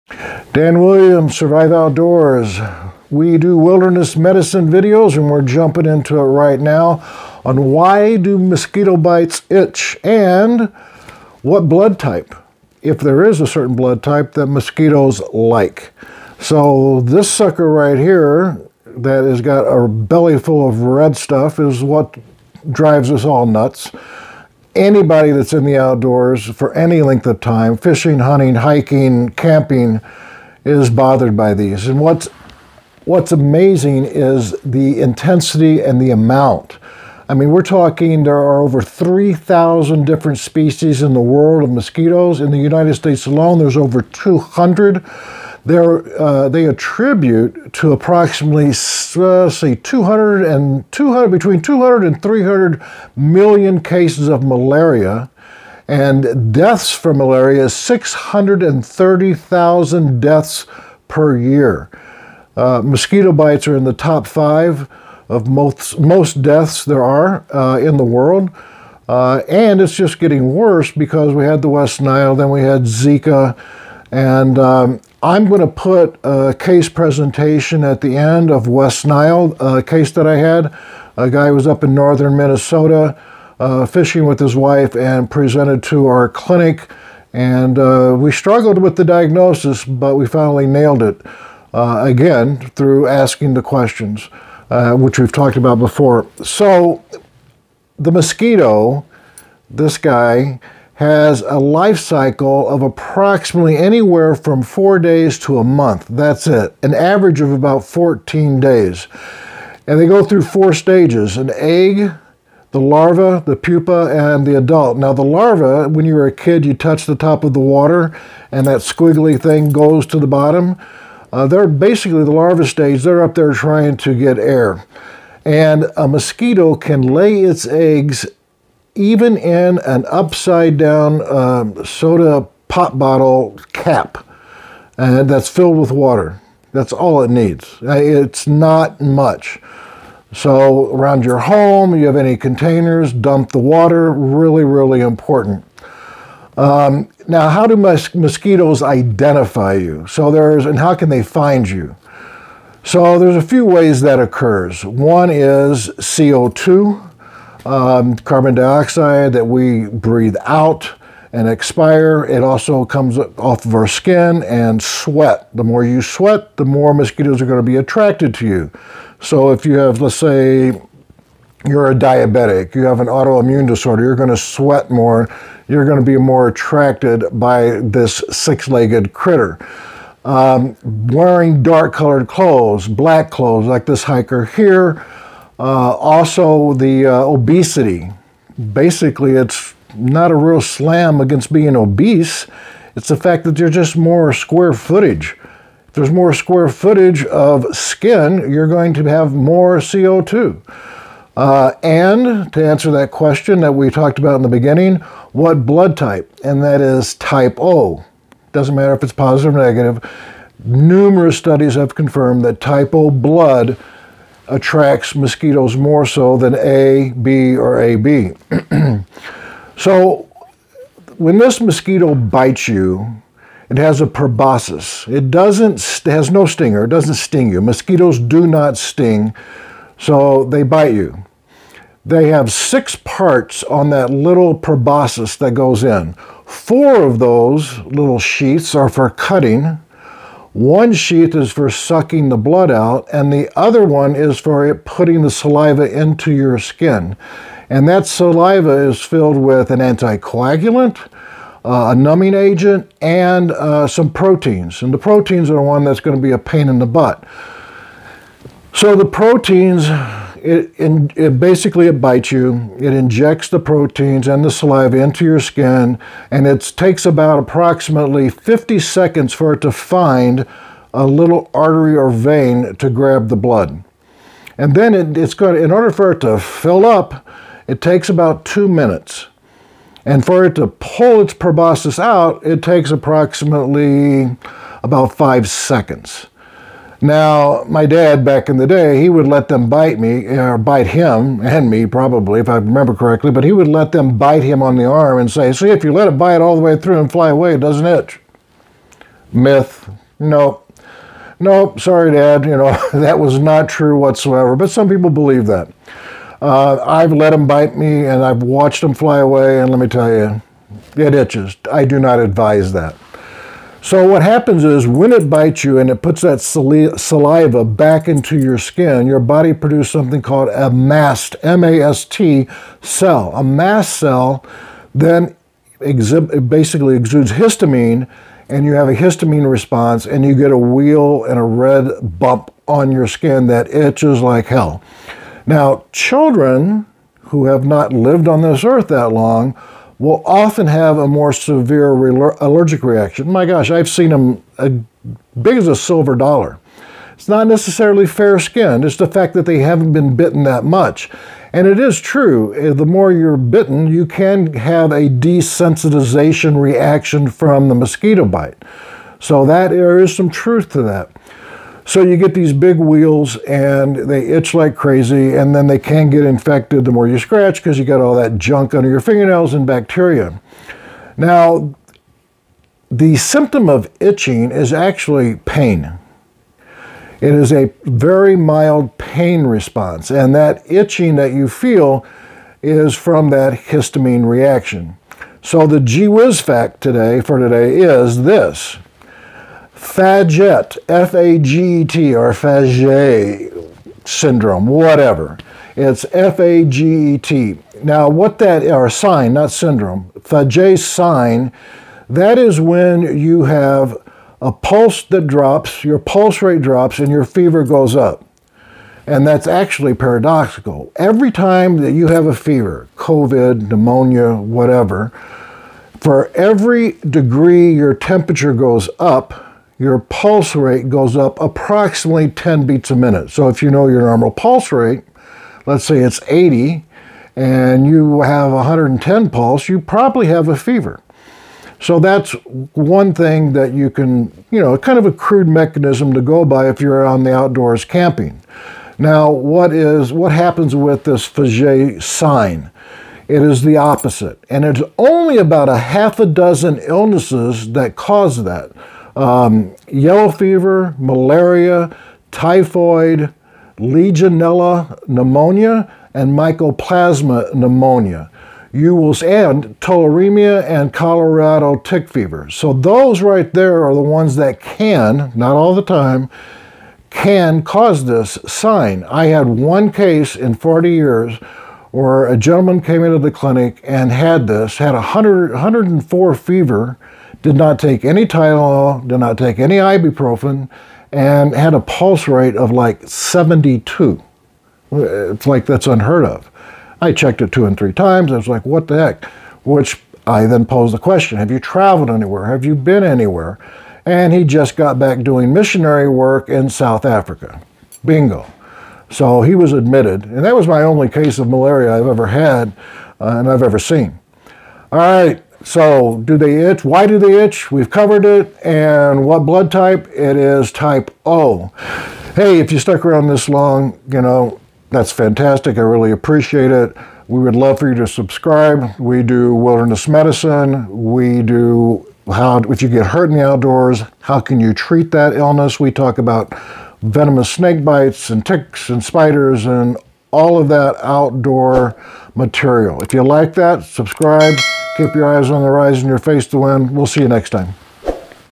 Dan Williams, Survive Outdoors. We do wilderness medicine videos, and we're jumping into it right now on why do mosquito bites itch and what blood type, if there is a certain blood type that mosquitoes like. So this sucker right here that has got a belly full of red stuff is what drives us all nuts. Anybody that's in the outdoors for any length of time, fishing, hunting, hiking, camping, is bothered by these. And what's amazing is the intensity and the amount. I mean, we're talking there are over 3,000 different species in the world of mosquitoes. In the United States alone, there's over 200. They attribute to approximately, between 200 and 300 million cases of malaria, and deaths from malaria is 630,000 deaths per year. Mosquito bites are in the top 5 of most deaths there are in the world. And it's just getting worse because we had the West Nile, then we had Zika, and I'm going to put a case presentation at the end of West Nile, a case that I had. A guy was up in northern Minnesota fishing with his wife and presented to our clinic, and we struggled with the diagnosis, but we finally nailed it, again, through asking the questions, which we've talked about before. So the mosquito, this guy, has a life cycle of approximately anywhere from 4 days to a month. That's it. An average of about 14 days. And they go through 4 stages: an egg, the larva, the pupa, and the adult. Now the larva, when you were a kid, you touch the top of the water and that squiggly thing goes to the bottom. They're basically the larva stage. They're up there trying to get air. And a mosquito can lay its eggs even in an upside down soda pop bottle cap, and that's filled with water. That's all it needs. It's not much. So around your home, you have any containers, dump the water. Really, really important. Now, how do mosquitoes identify you? And how can they find you? So there's a few ways that occurs. One is CO2. Carbon dioxide that we breathe out and expire. It also comes off of our skin, and sweat. The more you sweat, the more mosquitoes are going to be attracted to you. So if you have, let's say, you're a diabetic, you have an autoimmune disorder, you're going to sweat more, you're going to be more attracted by this 6-legged critter. Wearing dark colored clothes, black clothes, like this hiker here. Also the obesity. Basically, it's not a real slam against being obese. It's the fact that there's just more square footage. If there's more square footage of skin, you're going to have more CO2. And to answer that question that we talked about in the beginning, what blood type? And that is type O. Doesn't matter if it's positive or negative. Numerous studies have confirmed that type O blood attracts mosquitoes more so than A, B, or AB. So when this mosquito bites you, it has a proboscis. It has no stinger. It doesn't sting you. Mosquitoes do not sting, so they bite you. They have 6 parts on that little proboscis that goes in. 4 of those little sheaths are for cutting. 1 sheath is for sucking the blood out, and the other one is for putting the saliva into your skin. And that saliva is filled with an anticoagulant, a numbing agent, and some proteins. And the proteins are the one that's going to be a pain in the butt. So the proteins, it bites you, it injects the proteins and the saliva into your skin, and it takes about approximately 50 seconds for it to find a little artery or vein to grab the blood. And then in order for it to fill up, it takes about 2 minutes. And for it to pull its proboscis out, it takes approximately about 5 seconds. Now, my dad, back in the day, he would let them bite me, or bite him, and me probably, if I remember correctly, but he would let them bite him on the arm and say, see, if you let it bite all the way through and fly away, it doesn't itch. Myth. Nope. Nope, sorry, Dad. You know, that was not true whatsoever. But some people believe that. I've let them bite me, and I've watched them fly away, and let me tell you, it itches. I do not advise that. So what happens is when it bites you and it puts that saliva back into your skin, your body produces something called a mast, M-A-S-T, cell. A mast cell then basically exudes histamine, and you have a histamine response, and you get a wheal and a red bump on your skin that itches like hell. Now, children who have not lived on this earth that long will often have a more severe allergic reaction. My gosh, I've seen them as big as a silver dollar. It's not necessarily fair-skinned. It's the fact that they haven't been bitten that much. And it is true, the more you're bitten, you can have a desensitization reaction from the mosquito bite. So there is some truth to that. So you get these big wheals and they itch like crazy, and then they can get infected the more you scratch because you got all that junk under your fingernails and bacteria. Now, the symptom of itching is actually pain. It is a very mild pain response, and that itching that you feel is from that histamine reaction. So the gee whiz fact for today is this. Faggot, F-A-G-E-T, or Faggot syndrome, whatever. It's F-A-G-E-T. Now, what that, or sign, not syndrome, Faggot sign, that is when you have a pulse that drops, your pulse rate drops, and your fever goes up. And that's actually paradoxical. Every time that you have a fever, COVID, pneumonia, whatever, for every degree your temperature goes up, your pulse rate goes up approximately 10 beats a minute. So if you know your normal pulse rate, let's say it's 80, and you have 110 pulse, you probably have a fever. So that's one thing that you can, kind of a crude mechanism to go by if you're on the outdoors camping. Now, what happens with this Faggot sign? It is the opposite. And it's only about a half a dozen illnesses that cause that. Yellow fever, malaria, typhoid, Legionella pneumonia, and mycoplasma pneumonia. And tularemia and Colorado tick fever. So those right there are the ones that can, not all the time, can cause this sign. I had one case in 40 years where a gentleman came into the clinic and had 104 fever, did not take any Tylenol, did not take any ibuprofen, and had a pulse rate of like 72. It's like that's unheard of. I checked it 2 and 3 times. I was like, what the heck? Which I then posed the question, have you traveled anywhere? Have you been anywhere? And he just got back doing missionary work in South Africa. Bingo. So he was admitted. And that was my only case of malaria I've ever had and I've ever seen. All right. So do they itch? Why do they itch? We've covered it. And what blood type? It is type O. Hey, if you stuck around this long, that's fantastic. I really appreciate it. We would love for you to subscribe. We do wilderness medicine. We do if you get hurt in the outdoors, how can you treat that illness? We talk about venomous snake bites and ticks and spiders and all of that outdoor material. If you like that, subscribe. Keep your eyes on the rise and your face to win. We'll see you next time.